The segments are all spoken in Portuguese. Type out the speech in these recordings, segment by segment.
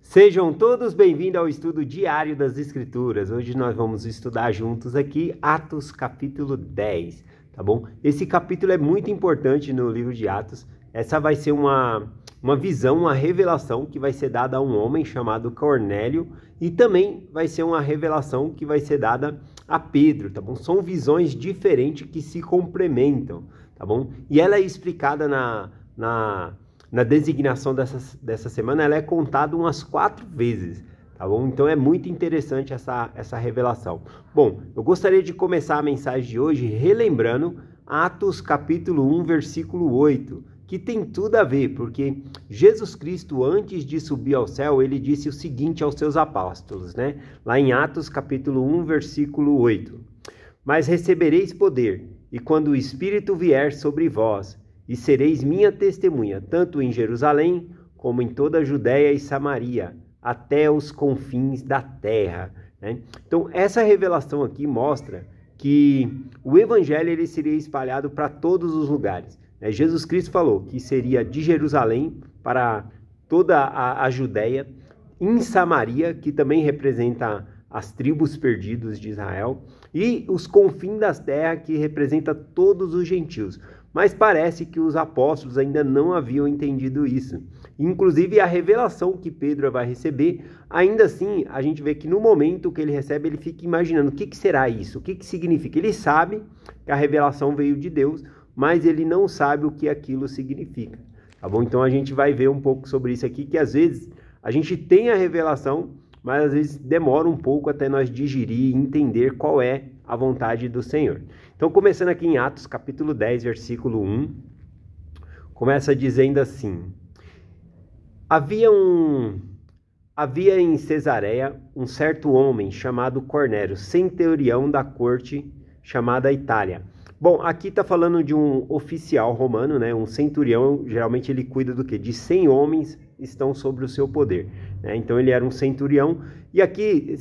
Sejam todos bem-vindos ao estudo diário das Escrituras. Hoje nós vamos estudar juntos aqui Atos capítulo 10, tá bom? Esse capítulo é muito importante no livro de Atos. Essa vai ser uma visão, uma revelação que vai ser dada a um homem chamado Cornélio e também vai ser uma revelação que vai ser dada a Pedro, tá bom? São visões diferentes que se complementam, tá bom? E ela é explicada na designação dessa semana, ela é contada umas 4 vezes, tá bom? Então é muito interessante essa revelação. Bom, eu gostaria de começar a mensagem de hoje relembrando Atos capítulo 1, versículo 8, que tem tudo a ver, porque Jesus Cristo, antes de subir ao céu, ele disse o seguinte aos seus apóstolos, né? Lá em Atos capítulo 1, versículo 8. Mas recebereis poder, e quando o Espírito vier sobre vós, e sereis minha testemunha, tanto em Jerusalém, como em toda a Judéia e Samaria, até os confins da terra. Né? Então, essa revelação aqui mostra que o evangelho ele seria espalhado para todos os lugares. Né? Jesus Cristo falou que seria de Jerusalém para toda a Judéia, em Samaria, que também representa as tribos perdidas de Israel, e os confins das terras, que representa todos os gentios. Mas parece que os apóstolos ainda não haviam entendido isso. Inclusive, a revelação que Pedro vai receber, ainda assim, a gente vê que no momento que ele recebe, ele fica imaginando o que será isso, o que significa. Ele sabe que a revelação veio de Deus, mas ele não sabe o que aquilo significa. Tá bom? Então, a gente vai ver um pouco sobre isso aqui, que às vezes a gente tem a revelação, mas às vezes demora um pouco até nós digerir e entender qual é a vontade do Senhor. Então, começando aqui em Atos, capítulo 10, versículo 1, começa dizendo assim: Havia em Cesareia um certo homem chamado Cornélio, centurião da corte chamada Itália. Bom, aqui está falando de um oficial romano, né? Um centurião, geralmente ele cuida do quê? De 100 homens estão sobre o seu poder. Né? Então ele era um centurião. E aqui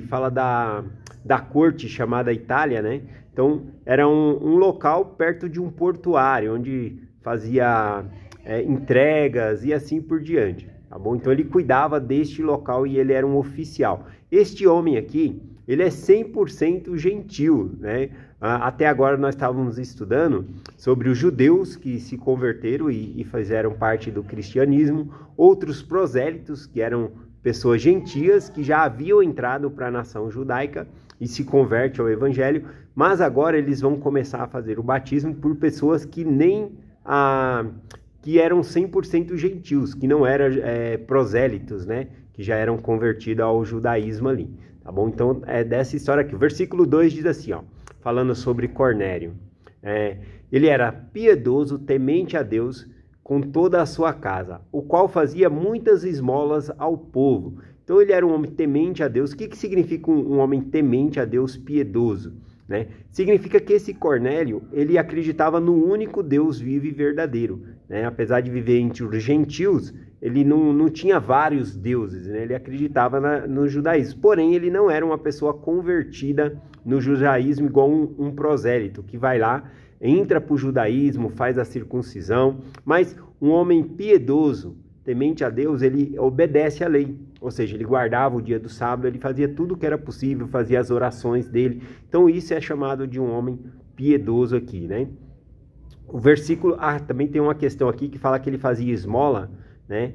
fala da corte chamada Itália, né? Então era um local perto de um portuário, onde fazia entregas e assim por diante. Tá bom? Então ele cuidava deste local e ele era um oficial. Este homem aqui, ele é 100% gentil, né? Até agora nós estávamos estudando sobre os judeus que se converteram e fizeram parte do cristianismo, outros prosélitos, que eram pessoas gentias que já haviam entrado para a nação judaica e se convertem ao evangelho, mas agora eles vão começar a fazer o batismo por pessoas que que eram 100% gentios, que não eram prosélitos, né? Que já eram convertidos ao judaísmo ali. Tá bom? Então, é dessa história aqui. O versículo 2 diz assim, ó, falando sobre Cornélio. Ele era piedoso, temente a Deus, com toda a sua casa, o qual fazia muitas esmolas ao povo. Então, ele era um homem temente a Deus. O que significa um homem temente a Deus, piedoso? Né? Significa que esse Cornélio, ele acreditava no único Deus vivo e verdadeiro. Né? Apesar de viver entre os gentios, ele não tinha vários deuses, né? Ele acreditava no judaísmo. Porém, ele não era uma pessoa convertida no judaísmo igual um prosélito, que vai lá, entra para o judaísmo, faz a circuncisão. Mas um homem piedoso, temente a Deus, ele obedece à lei. Ou seja, ele guardava o dia do sábado, ele fazia tudo o que era possível, fazia as orações dele. Então, isso é chamado de um homem piedoso aqui, né? O versículo... também tem uma questão aqui que fala que ele fazia esmola, né,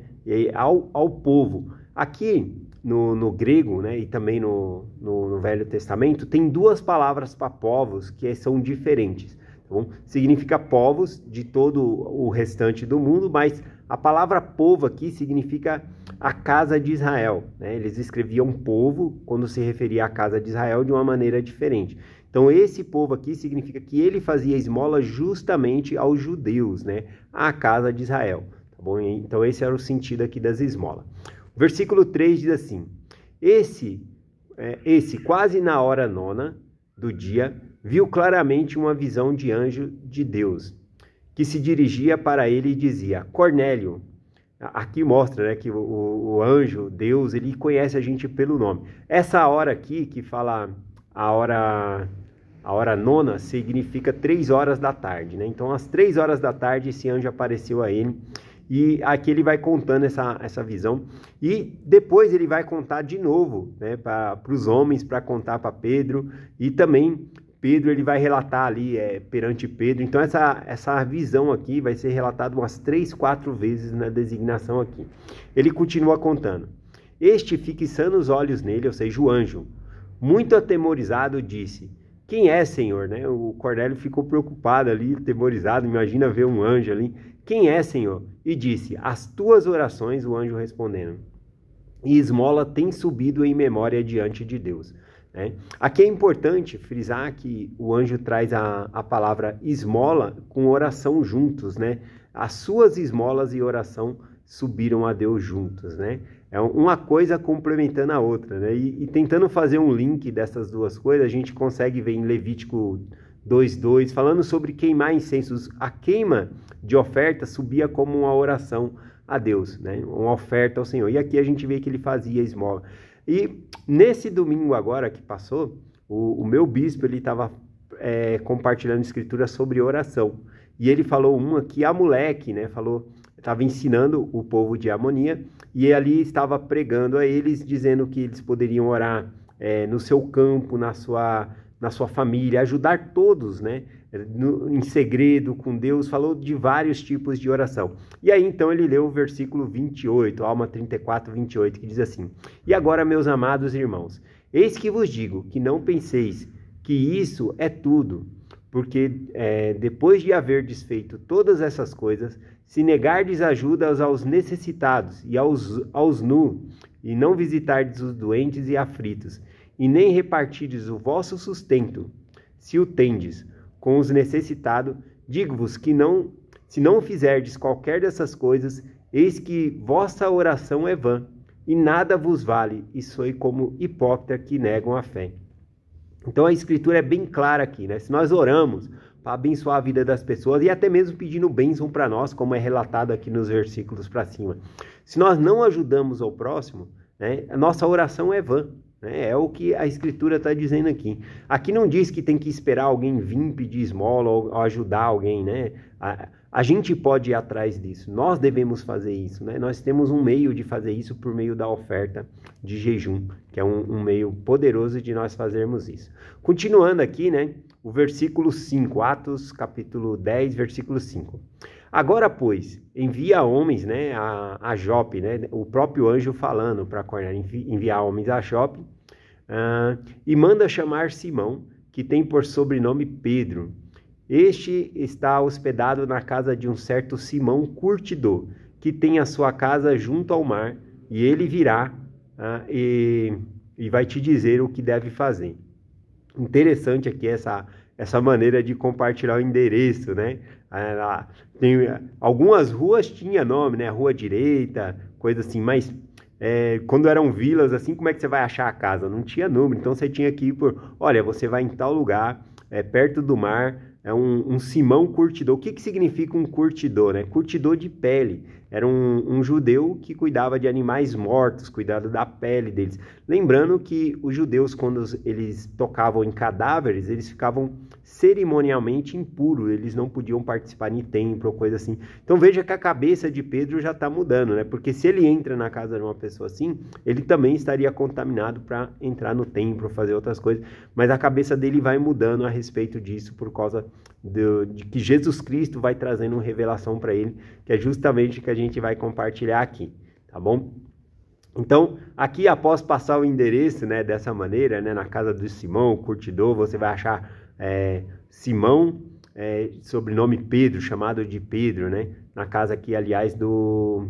ao povo. Aqui no grego, né, e também no Velho Testamento, tem 2 palavras para povos que são diferentes. Tá bom? Significa povos de todo o restante do mundo, mas a palavra povo aqui significa a casa de Israel. Né? Eles escreviam povo quando se referia à casa de Israel de uma maneira diferente. Então esse povo aqui significa que ele fazia esmola justamente aos judeus, né, à casa de Israel. Tá bom? Então esse era o sentido aqui das esmolas. O versículo 3 diz assim: Esse quase na hora 9ª do dia, viu claramente uma visão de anjo de Deus, que se dirigia para ele e dizia: Cornélio. Aqui mostra, né, que o anjo, Deus, ele conhece a gente pelo nome. Essa hora aqui, que fala a hora 9ª, significa 3 horas da tarde, né? Então às 3 horas da tarde esse anjo apareceu a ele E aqui ele vai contando essa visão. E depois ele vai contar de novo, né, para os homens, para contar para Pedro. E também Pedro ele vai relatar ali perante Pedro. Então essa visão aqui vai ser relatada umas 3, 4 vezes na designação aqui. Ele continua contando. Este, fixando os olhos nele, ou seja, o anjo, muito atemorizado, disse: quem é, Senhor? Né? O Cornélio ficou preocupado ali, atemorizado, imagina ver um anjo ali. Quem é, Senhor? E disse: as tuas orações, o anjo respondendo, e esmola tem subido em memória diante de Deus. Né? Aqui é importante frisar que o anjo traz a palavra esmola com oração juntos, né? As suas esmolas e oração subiram a Deus juntos, né? É uma coisa complementando a outra, né? E tentando fazer um link dessas duas coisas, a gente consegue ver em Levítico 2:2, falando sobre queimar incensos. A queima de oferta subia como uma oração a Deus, né? Uma oferta ao Senhor. E aqui a gente vê que ele fazia esmola. E nesse domingo agora que passou, o meu bispo ele estava compartilhando escritura sobre oração. E ele falou uma que Amuleque, né? Estava ensinando o povo de Amonia e ali estava pregando a eles, dizendo que eles poderiam orar no seu campo, na sua família, ajudar todos, né? Em segredo com Deus, falou de vários tipos de oração. E aí então ele leu o versículo 28, Alma 34, 28, que diz assim: e agora, meus amados irmãos, eis que vos digo que não penseis que isso é tudo, porque depois de haver desfeito todas essas coisas, se negardes ajuda aos necessitados e aos nus, e não visitardes os doentes e aflitos, e nem repartirdes o vosso sustento, se o tendes, com os necessitados, digo-vos que se não fizerdes qualquer dessas coisas, eis que vossa oração é vã, e nada vos vale, e sois como hipócritas que negam a fé. Então a escritura é bem clara aqui, né? Se nós oramos para abençoar a vida das pessoas e até mesmo pedindo bênção para nós, como é relatado aqui nos versículos para cima, se nós não ajudamos ao próximo, né, a nossa oração é vã. É o que a escritura está dizendo aqui. Aqui não diz que tem que esperar alguém vir pedir esmola ou ajudar alguém, né? A gente pode ir atrás disso. Nós devemos fazer isso, né? Nós temos um meio de fazer isso por meio da oferta de jejum, que é um meio poderoso de nós fazermos isso. Continuando aqui, né? O versículo 5, Atos capítulo 10, versículo 5. Agora, pois, envia homens, né, a Jope, né? O próprio anjo falando para Cornélio, enviar homens a Jope, e manda chamar Simão, que tem por sobrenome Pedro. Este está hospedado na casa de um certo Simão curtidor, que tem a sua casa junto ao mar, e ele virá e vai te dizer o que deve fazer. Interessante aqui essa maneira de compartilhar o endereço, né? Tem, algumas ruas tinha nome, né? Rua Direita, coisa assim, mas quando eram vilas, assim, como é que você vai achar a casa? Não tinha número, então você tinha que ir olha, você vai em tal lugar, perto do mar, é um Simão curtidor. O que significa um curtidor, né? Curtidor de pele. Era um judeu que cuidava de animais mortos, cuidava da pele deles. Lembrando que os judeus, quando eles tocavam em cadáveres, eles ficavam cerimonialmente impuros, eles não podiam participar em templo ou coisa assim. Então veja que a cabeça de Pedro já está mudando, né? Porque se ele entra na casa de uma pessoa assim, ele também estaria contaminado para entrar no templo, fazer outras coisas. Mas a cabeça dele vai mudando a respeito disso por causa de que Jesus Cristo vai trazendo uma revelação para ele, que é justamente o que a gente vai compartilhar aqui, tá bom? Então, aqui após passar o endereço, né, dessa maneira, né, na casa do Simão, o curtidor, você vai achar Simão, sobrenome Pedro, chamado de Pedro, né, na casa aqui, aliás, do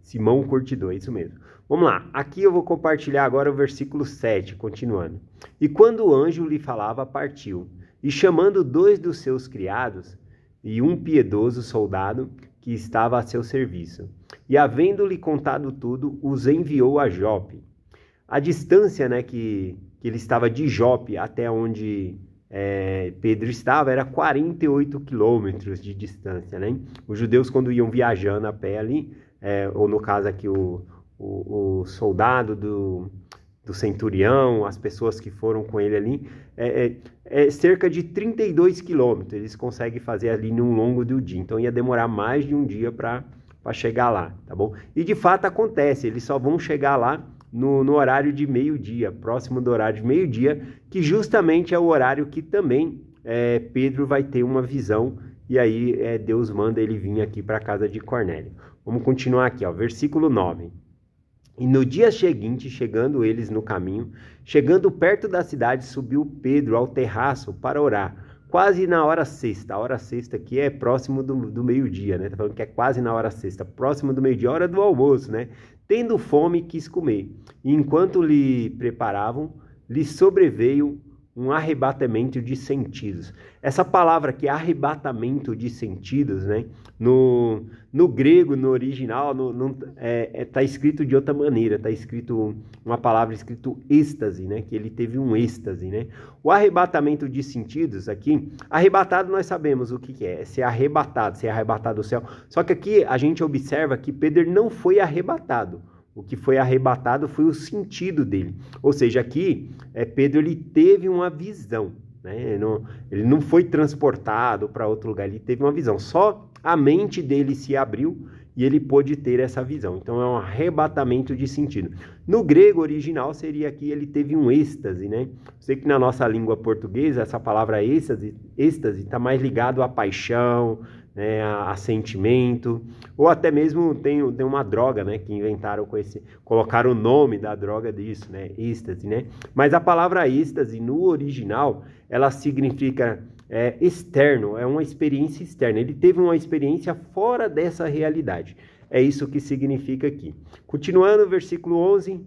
Simão curtidor, é isso mesmo. Vamos lá, aqui eu vou compartilhar agora o versículo 7, continuando. E quando o anjo lhe falava, partiu, e chamando 2 dos seus criados e um piedoso soldado que estava a seu serviço, e havendo-lhe contado tudo, os enviou a Jope. A distância, né, que ele estava de Jope até onde Pedro estava era 48 quilômetros de distância, né? Os judeus, quando iam viajando a pé ali, ou no caso aqui o soldado do centurião, as pessoas que foram com ele ali, cerca de 32 quilômetros eles conseguem fazer ali num longo do dia. Então ia demorar mais de um dia para para chegar lá, tá bom? E de fato acontece, eles só vão chegar lá no horário de meio-dia, próximo do horário de meio-dia, que justamente é o horário que também Pedro vai ter uma visão, e aí Deus manda ele vir aqui para a casa de Cornélio. Vamos continuar aqui, ó, versículo 9. E no dia seguinte, chegando eles no caminho, chegando perto da cidade, subiu Pedro ao terraço para orar, quase na hora sexta. A hora sexta aqui é próximo do meio-dia, né? Tá falando que é quase na hora sexta, próximo do meio-dia, hora do almoço, né? Tendo fome, quis comer. E enquanto lhe preparavam, lhe sobreveio um arrebatamento de sentidos. Essa palavra aqui, arrebatamento de sentidos, né? No grego, no original, tá escrito de outra maneira, tá escrito uma palavra escrito êxtase, né? Que ele teve um êxtase, né? O arrebatamento de sentidos aqui, arrebatado nós sabemos o que é ser arrebatado do céu. Só que aqui a gente observa que Pedro não foi arrebatado. O que foi arrebatado foi o sentido dele. Ou seja, aqui Pedro ele teve uma visão, né? Ele não foi transportado para outro lugar, ele teve uma visão. Só a mente dele se abriu e ele pôde ter essa visão. Então é um arrebatamento de sentido. No grego original seria aqui, ele teve um êxtase, né? Sei que na nossa língua portuguesa essa palavra êxtase está mais ligado à paixão, né, a sentimento, ou até mesmo tem uma droga, né, que inventaram colocaram o nome da droga disso, né, êxtase, né? Mas a palavra êxtase no original, ela significa externo, é uma experiência externa. Ele teve uma experiência fora dessa realidade. É isso que significa aqui. Continuando, versículo 11,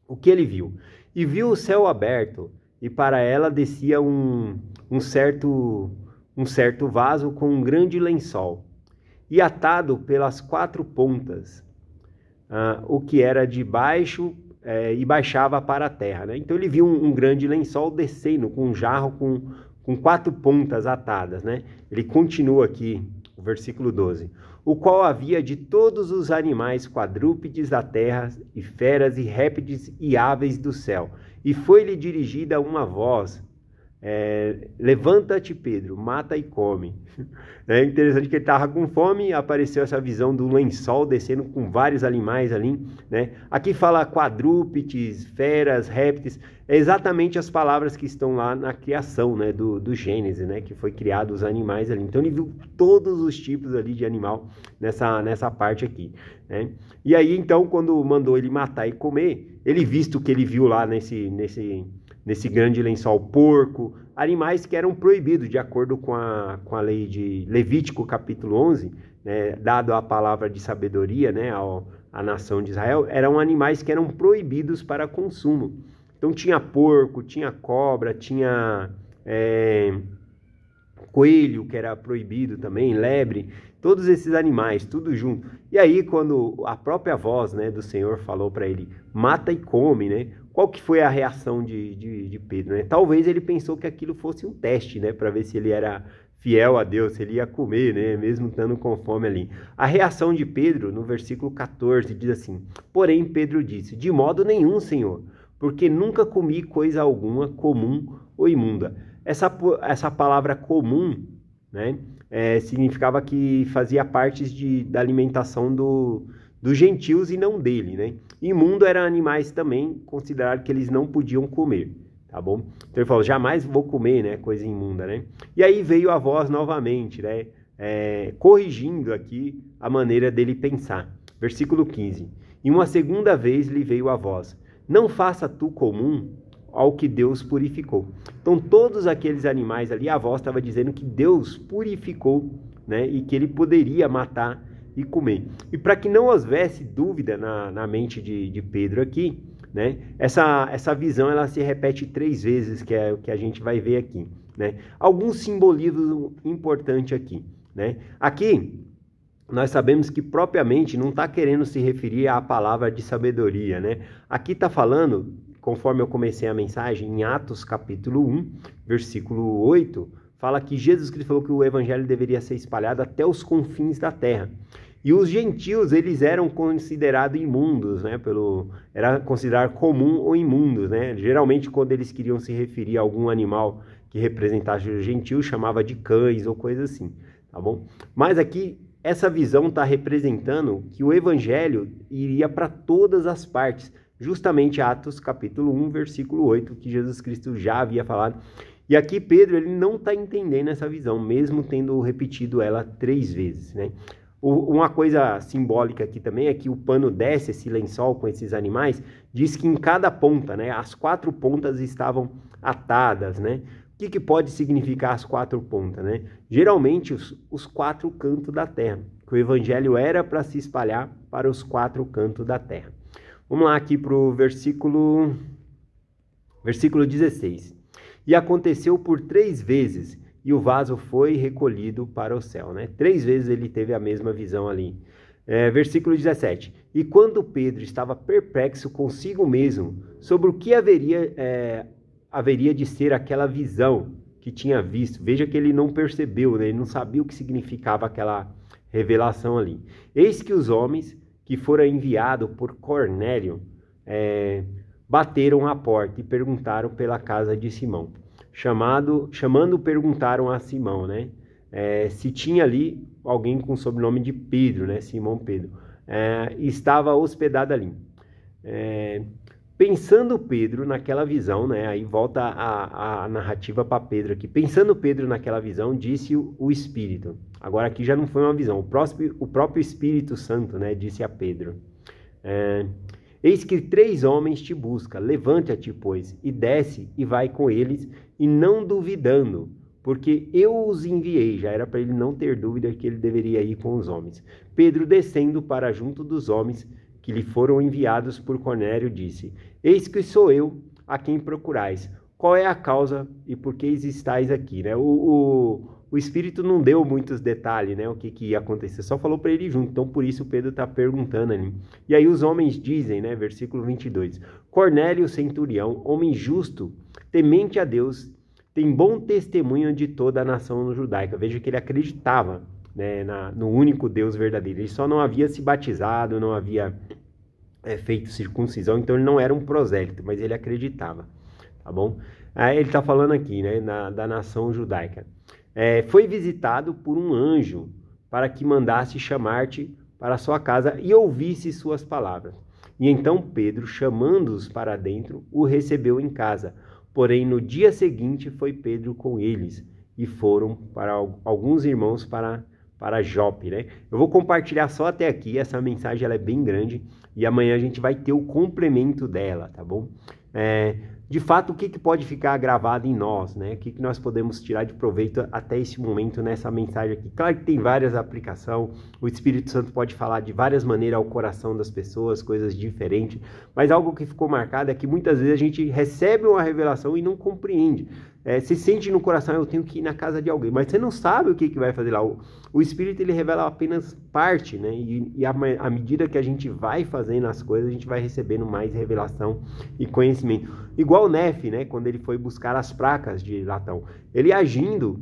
o que ele viu? E viu o céu aberto, e para ela descia um certo vaso com um grande lençol, e atado pelas 4 pontas, o que era de baixo e baixava para a terra, né? Então ele viu um grande lençol descendo com um jarro com 4 pontas atadas, né? Ele continua aqui, o versículo 12. O qual havia de todos os animais quadrúpedes da terra, e feras, e répteis, e aves do céu. E foi-lhe dirigida uma voz: levanta-te, Pedro, mata e come. É interessante que ele estava com fome, apareceu essa visão do lençol descendo com vários animais ali, né? Aqui fala quadrúpedes, feras, répteis, é exatamente as palavras que estão lá na criação, né, do Gênesis, né, que foi criado os animais ali. Então ele viu todos os tipos ali de animal nessa parte aqui, né? E aí então quando mandou ele matar e comer, ele visto que ele viu lá nesse grande lençol, porco, animais que eram proibidos de acordo com a lei de Levítico capítulo 11, né, dado a palavra de sabedoria, né, à nação de Israel, eram animais que eram proibidos para consumo. Então tinha porco, tinha cobra, tinha coelho, que era proibido também, lebre, todos esses animais, tudo junto. E aí quando a própria voz, né, do Senhor falou para ele, mata e come, né? Qual que foi a reação de Pedro, né? Talvez ele pensou que aquilo fosse um teste, né, para ver se ele era fiel a Deus, se ele ia comer, né, mesmo estando com fome ali. A reação de Pedro, no versículo 14, diz assim: porém Pedro disse, de modo nenhum, Senhor, porque nunca comi coisa alguma comum ou imunda. Essa palavra comum, né, significava que fazia parte da alimentação dos gentios e não dele, né? Imundo eram animais também considerados que eles não podiam comer, tá bom? Então ele falou, jamais vou comer, né, coisa imunda, né? E aí veio a voz novamente, né, corrigindo aqui a maneira dele pensar. Versículo 15. E uma segunda vez lhe veio a voz, não faça tu comum ao que Deus purificou. Então todos aqueles animais ali, a voz estava dizendo que Deus purificou, né, e que ele poderia matar e comer. E para que não houvesse dúvida na mente de Pedro aqui, né, essa visão ela se repete 3 vezes, que é o que a gente vai ver aqui, né? Algum simbolismo importante aqui, né? Aqui nós sabemos que propriamente não está querendo se referir à palavra de sabedoria, né? Aqui está falando, conforme eu comecei a mensagem, em Atos capítulo 1, versículo 8, fala que Jesus Cristo falou que o evangelho deveria ser espalhado até os confins da terra. E os gentios, eles eram considerados imundos, né? Era considerado comum ou imundos, né? Geralmente, quando eles queriam se referir a algum animal que representasse os gentios, chamava de cães ou coisa assim, tá bom? Mas aqui essa visão está representando que o evangelho iria para todas as partes, justamente Atos capítulo 1, versículo 8, que Jesus Cristo já havia falado. E aqui Pedro ele não está entendendo essa visão, mesmo tendo repetido ela 3 vezes, né? Uma coisa simbólica aqui também é que o pano desce, esse lençol com esses animais, diz que em cada ponta, né, as 4 pontas estavam atadas, né? O que pode significar as 4 pontas, né? Geralmente os 4 cantos da terra, que o evangelho era para se espalhar para os 4 cantos da terra. Vamos lá aqui para o versículo 16. E aconteceu por 3 vezes, e o vaso foi recolhido para o céu, né? 3 vezes ele teve a mesma visão ali. Versículo 17. E quando Pedro estava perplexo consigo mesmo sobre o que haveria de ser aquela visão que tinha visto, veja que ele não percebeu, né? Ele não sabia o que significava aquela revelação ali. Eis que os homens que foram enviados por Cornélio bateram à porta e perguntaram pela casa de Simão. Chamando, perguntaram a Simão, né? Se tinha ali alguém com o sobrenome de Pedro, né? Simão Pedro. Estava hospedado ali. Pensando Pedro naquela visão, né? Aí volta a narrativa para Pedro aqui. Pensando Pedro naquela visão, disse o Espírito. Agora aqui já não foi uma visão. O próprio Espírito Santo, né? Disse a Pedro. Eis que 3 homens te buscam, levanta-te, pois, e desce e vai com eles, e não duvidando, porque eu os enviei. Já era para ele não ter dúvida que ele deveria ir com os homens. Pedro, descendo para junto dos homens que lhe foram enviados por Cornélio, disse: Eis que sou eu a quem procurais. Qual é a causa e por que estáis aqui? Né? O Espírito não deu muitos detalhes, né? O que ia acontecer, só falou para ele junto. Então, por isso, Pedro está perguntando ali. E aí os homens dizem, né? Versículo 22. Cornélio, centurião, homem justo, temente a Deus, tem bom testemunho de toda a nação judaica. Veja que ele acreditava, né, no único Deus verdadeiro. Ele só não havia se batizado, não havia feito circuncisão, então ele não era um prosélito, mas ele acreditava, tá bom? Aí ele está falando aqui, né, da nação judaica. Foi visitado por um anjo para que mandasse chamar-te para a sua casa e ouvisse suas palavras. E então Pedro, chamando-os para dentro, o recebeu em casa. Porém, no dia seguinte foi Pedro com eles e foram para alguns irmãos para Jope, né? Eu vou compartilhar só até aqui, essa mensagem ela é bem grande e amanhã a gente vai ter o complemento dela, tá bom? De fato, o que pode ficar gravado em nós, né? O que nós podemos tirar de proveito até esse momento nessa mensagem aqui? Claro que tem várias aplicações, o Espírito Santo pode falar de várias maneiras ao coração das pessoas, coisas diferentes, mas algo que ficou marcado é que muitas vezes a gente recebe uma revelação e não compreende. Se sente no coração, eu tenho que ir na casa de alguém, mas você não sabe o que vai fazer lá. O Espírito ele revela apenas parte, né? E à medida que a gente vai fazendo as coisas, a gente vai recebendo mais revelação e conhecimento. Igual o Nefe, né? Quando ele foi buscar as placas de latão, ele agindo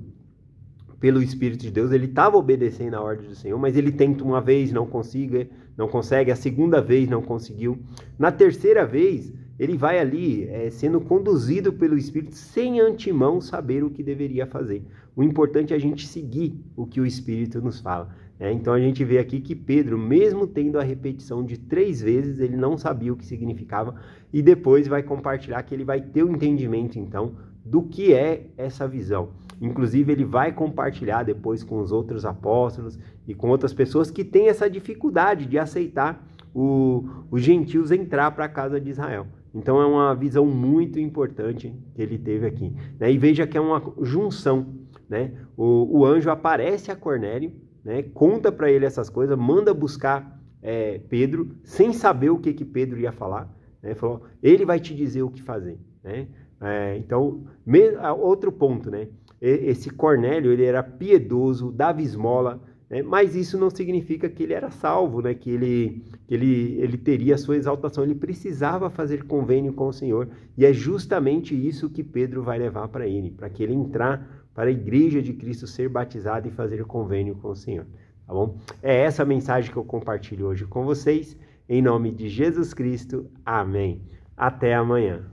pelo Espírito de Deus, ele estava obedecendo a ordem do Senhor, mas ele tenta uma vez, não consegue, a segunda vez não conseguiu. Na terceira vez, ele vai ali sendo conduzido pelo Espírito sem antemão saber o que deveria fazer. O importante é a gente seguir o que o Espírito nos fala. Então a gente vê aqui que Pedro, mesmo tendo a repetição de 3 vezes, ele não sabia o que significava e depois vai compartilhar que ele vai ter o entendimento então do que é essa visão. Inclusive ele vai compartilhar depois com os outros apóstolos e com outras pessoas que têm essa dificuldade de aceitar os gentios entrar para a casa de Israel. Então é uma visão muito importante que ele teve aqui, né? E veja que é uma junção, né? O anjo aparece a Cornélio, né? Conta para ele essas coisas, manda buscar Pedro, sem saber o que Pedro ia falar, né? Falou, ele vai te dizer o que fazer, né? Então, outro ponto, né? Esse Cornélio, ele era piedoso, dava esmola, né? Mas isso não significa que ele era salvo, né? Que ele teria a sua exaltação. Ele precisava fazer convênio com o Senhor. E é justamente isso que Pedro vai levar para ele, para que ele entrar para a igreja de Cristo, ser batizado e fazer convênio com o Senhor. Tá bom? É essa mensagem que eu compartilho hoje com vocês. Em nome de Jesus Cristo. Amém. Até amanhã.